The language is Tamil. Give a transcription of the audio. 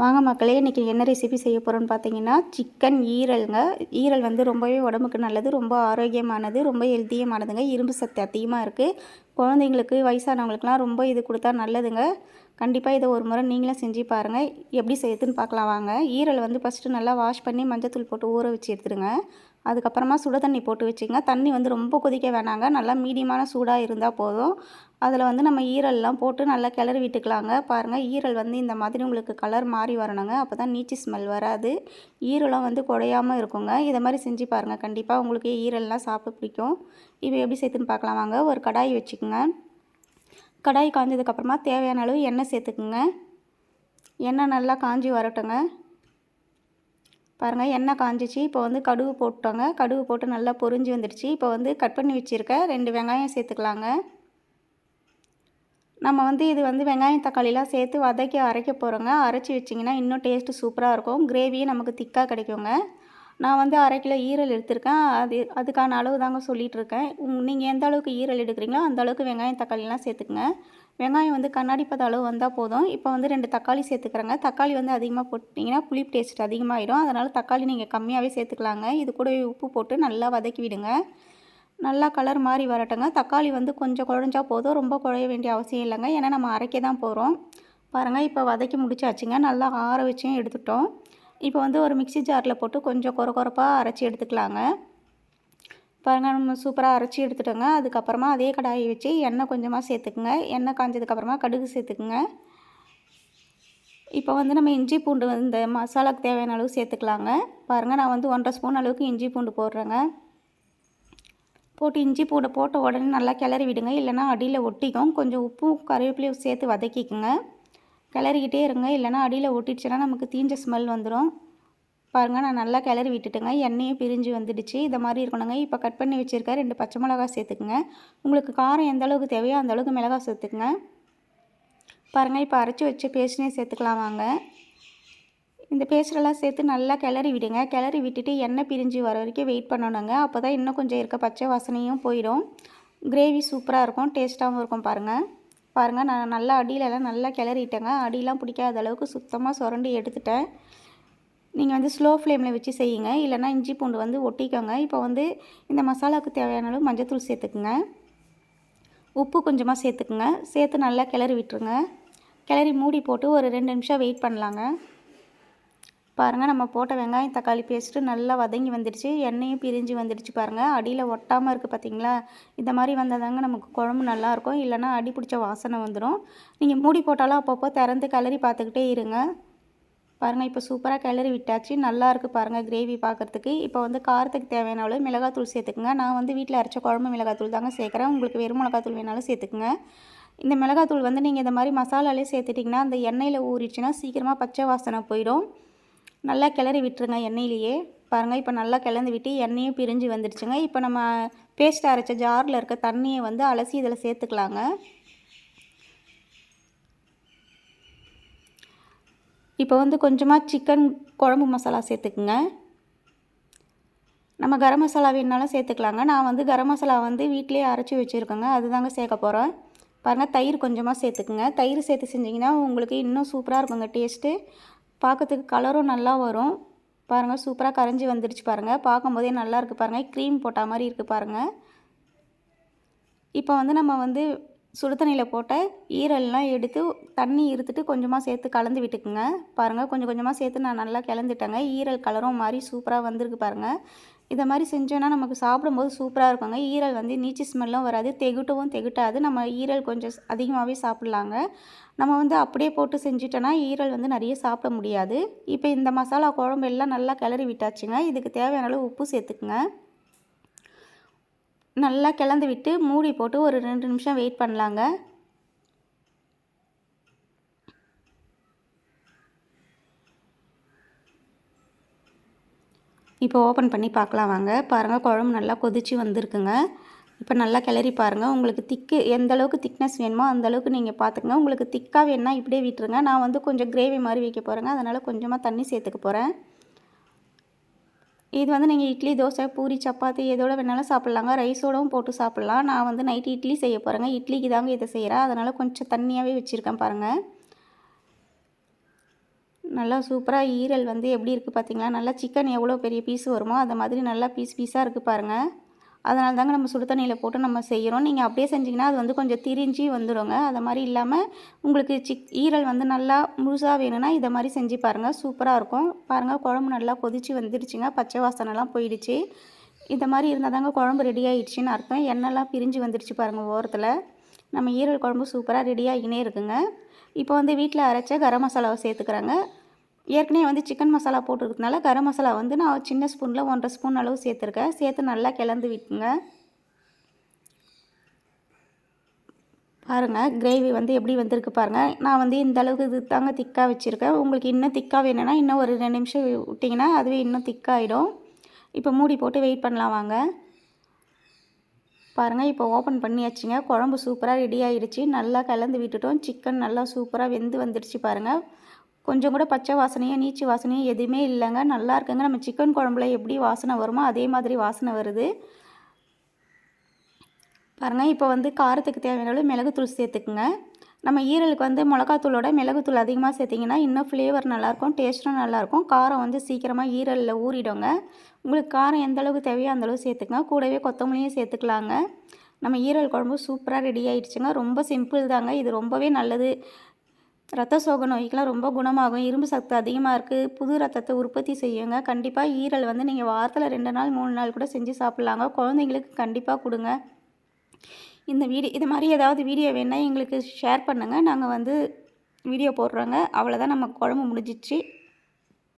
வாங்க மக்களே, இன்றைக்கி என்ன ரெசிபி செய்ய போகிறோன்னு பார்த்தீங்கன்னா, சிக்கன் ஈரல்ங்க. ஈரல் வந்து ரொம்பவே உடம்புக்கு நல்லது, ரொம்ப ஆரோக்கியமானது, ரொம்ப ஹெல்த்தியமானதுங்க. இரும்பு சத்து அதிகமாக இருக்குது. குழந்தைங்களுக்கு, வயசானவங்களுக்குலாம் ரொம்ப இது கொடுத்தா நல்லதுங்க. கண்டிப்பாக இதை ஒரு முறை நீங்களும் செஞ்சு பாருங்கள். எப்படி செய்யுதுன்னு பார்க்கலாம் வாங்க. ஈரல் வந்து ஃபஸ்ட்டு நல்லா வாஷ் பண்ணி மஞ்சத்தூள் போட்டு ஊற வச்சு எடுத்துடுங்க. அதுக்கப்புறமா சுட தண்ணி போட்டு வச்சுங்க. தண்ணி வந்து ரொம்ப கொதிக்க வேணாங்க, நல்லா மீடியமான சூடாக இருந்தால் போதும். அதில் வந்து நம்ம ஈரல்லாம் போட்டு நல்லா கிளறி விட்டுக்கலாங்க. பாருங்கள், ஈரல் வந்து இந்த மாதிரி உங்களுக்கு கலர் மாறி வரணுங்க. அப்போ தான் நீச்சு ஸ்மெல் வராது, ஈரலும் வந்து குழையாமல் இருக்குங்க. இதை மாதிரி செஞ்சு பாருங்கள், கண்டிப்பாக உங்களுக்கு ஈரல்லாம் சாப்பிட பிடிக்கும். இப்போ எப்படி சேர்த்துன்னு பார்க்கலாம் வாங்க. ஒரு கடாய் வச்சுக்கோங்க. கடாய் காஞ்சதுக்கப்புறமா தேவையான அளவு எண்ணெய் சேர்த்துக்குங்க. எண்ணெய் நல்லா காஞ்சி வரட்டுங்க. பாருங்கள், எண்ணெய் காஞ்சிச்சு. இப்போ வந்து கடுகு போட்டோங்க. கடுகு போட்டு நல்லா பொரிஞ்சு வந்துடுச்சு. இப்போ வந்து கட் பண்ணி வச்சுருக்க 2 வெங்காயம் சேர்த்துக்கலாங்க. நம்ம வந்து இது வந்து வெங்காயம் தக்காளிலாம் சேர்த்து வதக்கி அரைக்க போகிறோங்க. அரைச்சி வச்சிங்கன்னா இன்னும் டேஸ்ட்டு சூப்பராக இருக்கும். கிரேவியும் நமக்கு திக்காக கிடைக்குங்க. நான் வந்து 1/2 கிலோ ஈரல் எடுத்திருக்கேன். அதுக்கான அளவு தாங்க சொல்லிகிட்ருக்கேன். நீங்கள் எந்த அளவுக்கு ஈரல் எடுக்கிறீங்களோ அந்த அளவுக்கு வெங்காயம் தக்காளிலாம் சேர்த்துக்குங்க. வெங்காயம் வந்து கண்ணாடி பத அளவு வந்தால் போதும். இப்போ வந்து 2 தக்காளி சேர்த்துக்கிறேங்க. தக்காளி வந்து அதிகமாக போட்டிங்கன்னா புளிப்பு டேஸ்ட் அதிகமாகிடும். அதனால் தக்காளி நீங்கள் கம்மியாகவே சேர்த்துக்கலாங்க. இது கூட உப்பு போட்டு நல்லா வதக்கி விடுங்க. நல்லா கலர் மாறி வரட்டுங்க. தக்காளி வந்து கொஞ்சம் குழஞ்சா போதும், ரொம்ப குழைய வேண்டிய அவசியம் இல்லைங்க. ஏன்னா நம்ம அரைக்க தான் போகிறோம். பாருங்கள், இப்போ வதக்கி முடிச்சாச்சுங்க. நல்லா ஆற வச்சும் எடுத்துட்டோம். இப்போ வந்து ஒரு மிக்ஸி ஜாரில் போட்டு கொஞ்சம் கொரப்பாக அரைச்சி எடுத்துக்கலாங்க. பாருங்கள், நம்ம சூப்பராக அரைச்சி எடுத்துட்டோங்க. அதுக்கப்புறமா அதே கடாயை வச்சு எண்ணெய் கொஞ்சமாக சேர்த்துக்குங்க. எண்ணெய் காஞ்சதுக்கப்புறமா கடுகு சேர்த்துக்குங்க. இப்போ வந்து நம்ம இஞ்சி பூண்டு வந்து இந்த மசாலாவுக்கு தேவையான அளவு சேர்த்துக்கலாங்க. பாருங்கள், நான் வந்து 1½ ஸ்பூன் அளவுக்கு இஞ்சி பூண்டு போடுறேங்க. போட்டு இஞ்சி பூண்டை போட்ட உடனே நல்லா கிளறி விடுங்க, இல்லைனா அடியில் ஒட்டிக்கும். கொஞ்சம் உப்பும் கருவேப்பிலையும் சேர்த்து வதக்கிக்குங்க. கிளறிக்கிட்டே இருங்க, இல்லைனா அடியில் ஒட்டிடுச்சுன்னா நமக்கு தீஞ்ச ஸ்மெல் வந்துடும். பாருங்கள், நான் நல்லா கிளறி விட்டுட்டுங்க. எண்ணெயும் பிரிஞ்சு வந்துடுச்சு. இதை மாதிரி இருக்கணுங்க. இப்போ கட் பண்ணி வச்சுருக்க 2 பச்சை மிளகாய் சேர்த்துக்குங்க. உங்களுக்கு காரம் எந்த அளவுக்கு தேவையோ அந்த அளவுக்கு மிளகாய் சேர்த்துக்குங்க. பாருங்கள், இப்போ அரைச்சி வச்சு பேஸ்ட்னே சேர்த்துக்கலாம் வாங்க. இந்த பேஸ்டெல்லாம் சேர்த்து நல்லா கிளறி விடுங்க. கிளறி விட்டுட்டு எண்ணெய் பிரிஞ்சு வர வரைக்கும் வெயிட் பண்ணணுங்க. அப்போ தான் இன்னும் கொஞ்சம் இருக்க பச்சை வாசனையும் போயிடும். கிரேவி சூப்பராக இருக்கும், டேஸ்ட்டாகவும் இருக்கும். பாருங்கள், நான் நல்லா அடியிலலாம் நல்லா கிளறிட்டேங்க. அடியெலாம் பிடிக்காத அளவுக்கு சுத்தமாக சுரண்டி எடுத்துட்டேன். நீங்கள் வந்து ஸ்லோ ஃப்ளேமில் வச்சு செய்யுங்க, இல்லைனா இஞ்சி பூண்டு வந்து ஒட்டிக்கோங்க. இப்போ வந்து இந்த மசாலாவுக்கு தேவையான அளவு மஞ்சத்தூள் சேர்த்துக்குங்க. உப்பு கொஞ்சமாக சேர்த்துக்குங்க. சேர்த்து நல்லா கிளறி விட்டுருங்க. கிளறி மூடி போட்டு ஒரு 2 நிமிஷம் வெயிட் பண்ணலாங்க. பாருங்கள், நம்ம போட்ட வெங்காயம் தக்காளி பேஸ்ட்டு நல்லா வதங்கி வந்துடுச்சு. எண்ணெயும் பிரிஞ்சு வந்துடுச்சு. பாருங்கள், அடியில் ஒட்டாமல் இருக்குது பார்த்தீங்களா? இந்த மாதிரி வந்தால் தாங்க நமக்கு குழம்பு நல்லாயிருக்கும், இல்லைனா அடி பிடிச்ச வாசனை வந்துடும். நீங்கள் மூடி போட்டாலும் அப்பப்போ திறந்து கிளறி பார்த்துக்கிட்டே இருங்க. பாருங்கள், இப்போ சூப்பராக கிளறி விட்டாச்சு. நல்லாயிருக்கு பாருங்கள் கிரேவி பார்க்குறதுக்கு. இப்போ வந்து காரத்துக்கு தேவையான அளவு மிளகாத்தூள் சேர்த்துக்குங்க. நான் வந்து வீட்டில் அரைச்ச குழம்பு மிளகாத்தூள் தாங்க சேர்க்குறேன். உங்களுக்கு வெறும் மிளகாத்தூள் வேணாலும் சேர்த்துக்குங்க. இந்த மிளகாத்தூள் வந்து நீங்கள் இந்த மாதிரி மசாலாலே சேர்த்துட்டிங்கன்னா அந்த எண்ணெயில் ஊறிடுச்சுன்னா சீக்கிரமாக பச்சை வாசனை போயிடும். நல்லா கிளறி விட்டுருங்க எண்ணெயிலேயே. பாருங்கள், இப்போ நல்லா கிளந்து விட்டு எண்ணெயும் பிரிஞ்சு வந்துடுச்சுங்க. இப்போ நம்ம பேஸ்ட் அரைச்ச ஜாரில் இருக்க தண்ணியை வந்து அலசி இதில் சேர்த்துக்கலாங்க. இப்போ வந்து கொஞ்சமாக சிக்கன் குழம்பு மசாலா சேர்த்துக்குங்க. நம்ம கரம் மசாலா வேணுனாலும் சேர்த்துக்கலாங்க. நான் வந்து கரம் மசாலா வந்து வீட்டிலே அரைச்சி வச்சுருக்கேங்க, அதுதாங்க சேர்க்க போகிறேன். பாருங்கள், தயிர் கொஞ்சமாக சேர்த்துக்குங்க. தயிர் சேர்த்து செஞ்சிங்கன்னா உங்களுக்கு இன்னும் சூப்பராக இருக்குங்க டேஸ்ட்டு. பார்க்கறதுக்கு கலரும் நல்லா வரும். பாருங்கள், சூப்பராக கரைஞ்சி வந்துடுச்சு. பாருங்கள், பார்க்கும்போதே நல்லா இருக்குது. பாருங்கள், க்ரீம் போட்ட மாதிரி இருக்குது பாருங்கள். இப்போ வந்து நம்ம வந்து சுடு தண்ணியில் போட்ட ஈரல்லாம் எடுத்து தண்ணி இருத்துட்டு கொஞ்சமாக சேர்த்து கலந்து விட்டுக்குங்க. பாருங்கள், கொஞ்சம் கொஞ்சமாக சேர்த்து நான் நல்லா கிளந்துட்டேங்க. ஈரல் கலரும் மாதிரி சூப்பராக வந்திருக்கு பாருங்கள். இதை மாதிரி செஞ்சோன்னா நமக்கு சாப்பிடும்போது சூப்பராக இருக்குங்க. ஈரல் வந்து நீச்சு ஸ்மெல்லும் வராது, திகட்டாது. நம்ம ஈரல் கொஞ்சம் அதிகமாகவே சாப்பிட்லாங்க. நம்ம வந்து அப்படியே போட்டு செஞ்சிட்டோன்னா ஈரல் வந்து நிறைய சாப்பிட முடியாது. இப்போ இந்த மசாலா குழம்பு எல்லாம் நல்லா கிளறி விட்டாச்சுங்க. இதுக்கு தேவையான அளவு உப்பு சேர்த்துக்குங்க. நல்லா கிளந்து விட்டு மூடி போட்டு ஒரு 2 நிமிஷம் வெயிட் பண்ணலாங்க. இப்போ ஓப்பன் பண்ணி பார்க்கலாம் வாங்க. பாருங்கள், குழம்பு நல்லா கொதிச்சு வந்திருக்குங்க. இப்போ நல்லா கிளறி பாருங்கள். உங்களுக்கு எந்த அளவுக்கு திக்னஸ் வேணுமோ அந்தளவுக்கு நீங்கள் பார்த்துக்குங்க. உங்களுக்கு திக்காக வேணுன்னா இப்படியே விட்டுருங்க. நான் வந்து கொஞ்சம் கிரேவி மாதிரி வைக்க போகிறேங்க, அதனால் கொஞ்சமாக தண்ணி சேர்த்துக்க போகிறேன். இது வந்து நீங்கள் இட்லி, தோசை, பூரி, சப்பாத்தி எதோட வேணாலும் சாப்பிட்லாங்க. ரைஸோடவும் போட்டு சாப்பிட்லாம். நான் வந்து நைட்டு இட்லி செய்ய போகிறேங்க. இட்லிக்கு தாங்க இதை செய்கிறேன், அதனால் கொஞ்சம் தண்ணியாகவே வச்சுருக்கேன் பாருங்கள். நல்லா சூப்பராக ஈரல் வந்து எப்படி இருக்குது பார்த்தீங்களா? நல்லா சிக்கன் எவ்வளோ பெரிய பீஸ் வருமோ அந்த மாதிரி நல்லா பீஸாக இருக்குது பாருங்கள். அதனால தாங்க நம்ம சுடு தண்ணியில் போட்டு நம்ம செய்கிறோம். நீங்கள் அப்படியே செஞ்சிங்கன்னா அது வந்து கொஞ்சம் திரிஞ்சு வந்துடுங்க. அது மாதிரி இல்லாமல் உங்களுக்கு ஈரல் வந்து நல்லா முழுசாக வேணும்னா இதை மாதிரி செஞ்சு பாருங்கள். சூப்பராக இருக்கும். பாருங்கள் குழம்பு நல்லா கொதித்து வந்துடுச்சுங்க. பச்சை வாசனைலாம் போயிடுச்சு. இந்த மாதிரி இருந்தால் தாங்க குழம்பு ரெடி ஆகிடுச்சின்னு அர்த்தம். எண்ணெய்லாம் பிரிஞ்சு வந்துடுச்சு பாருங்கள் ஓரத்தில். நம்ம ஈரல் குழம்பு சூப்பராக ரெடியாகினே இருக்குங்க. இப்போ வந்து வீட்டில் அரைச்ச கரம் மசாலாவை சேர்த்துக்கிறேங்க. ஏற்கனவே வந்து சிக்கன் மசாலா போட்டுருக்கிறதுனால கரம் மசாலா வந்து நான் சின்ன ஸ்பூனில் 1.5 ஸ்பூன் அளவு சேர்த்துருக்கேன். சேர்த்து நல்லா கிளந்து விட்டுங்க. பாருங்கள் கிரேவி வந்து எப்படி வந்திருக்கு பாருங்கள். நான் வந்து இந்த அளவுக்கு இது தாங்க திக்காக வச்சுருக்கேன். உங்களுக்கு இன்னும் திக்காக வேணும்னா இன்னும் ஒரு 2 நிமிஷம் விட்டிங்கன்னா அதுவே இன்னும் திக்காகிடும். இப்போ மூடி போட்டு வெயிட் பண்ணலாம் வாங்க. பாருங்கள் இப்போ ஓப்பன் பண்ணியாச்சுங்க. குழம்பு சூப்பராக ரெடி ஆகிடுச்சு. நல்லா கலந்து விட்டுட்டோம். சிக்கன் நல்லா சூப்பராக வெந்து வந்துடுச்சு பாருங்கள். கொஞ்சம் கூட பச்சை வாசனையோ நீச்சு வாசனையோ எதுவுமே இல்லைங்க. நல்லா இருக்குங்க. நம்ம சிக்கன் குழம்புல எப்படி வாசனை வருமோ அதே மாதிரி வாசனை வருது பாருங்கள். இப்போ வந்து காரத்துக்கு தேவையான அளவு மிளகுத்தூள் சேர்த்துக்குங்க. நம்ம ஈரலுக்கு வந்து மிளகாத்தூளோட மிளகுத்தூள் அதிகமாக சேர்த்திங்கன்னா இன்னும் ஃப்ளேவர் நல்லாயிருக்கும், டேஸ்ட்டும் நல்லாயிருக்கும். காரம் வந்து சீக்கிரமாக ஈரலில் ஊறிடுங்க. உங்களுக்கு காரம் எந்த அளவுக்கு தேவையோ அந்தளவு சேர்த்துக்குங்க. கூடவே கொத்தமல்லியும் சேர்த்துக்கலாங்க. நம்ம ஈரல் குழம்பு சூப்பராக ரெடி ஆகிடுச்சுங்க. ரொம்ப சிம்பிள் தாங்க. இது ரொம்பவே நல்லது. ரத்த சோகை நோய்க்கெலாம் ரொம்ப குணமாகும். இரும்பு சத்து அதிகமாக இருக்குது. புது ரத்தத்தை உற்பத்தி செய்யுங்க. கண்டிப்பாக ஈரல் வந்து நீங்கள் வாரத்தில் 2 நாள் 3 நாள் கூட செஞ்சு சாப்பிட்லாங்க. குழந்தைங்களுக்கு கண்டிப்பாக கொடுங்க. இந்த இது மாதிரி ஏதாவது வீடியோ வேணுன்னா எங்களுக்கு ஷேர் பண்ணுங்கள். நாங்கள் வந்து வீடியோ போடுறோங்க. அவ்வளோதான், நம்ம குழம்பு முடிஞ்சிச்சு.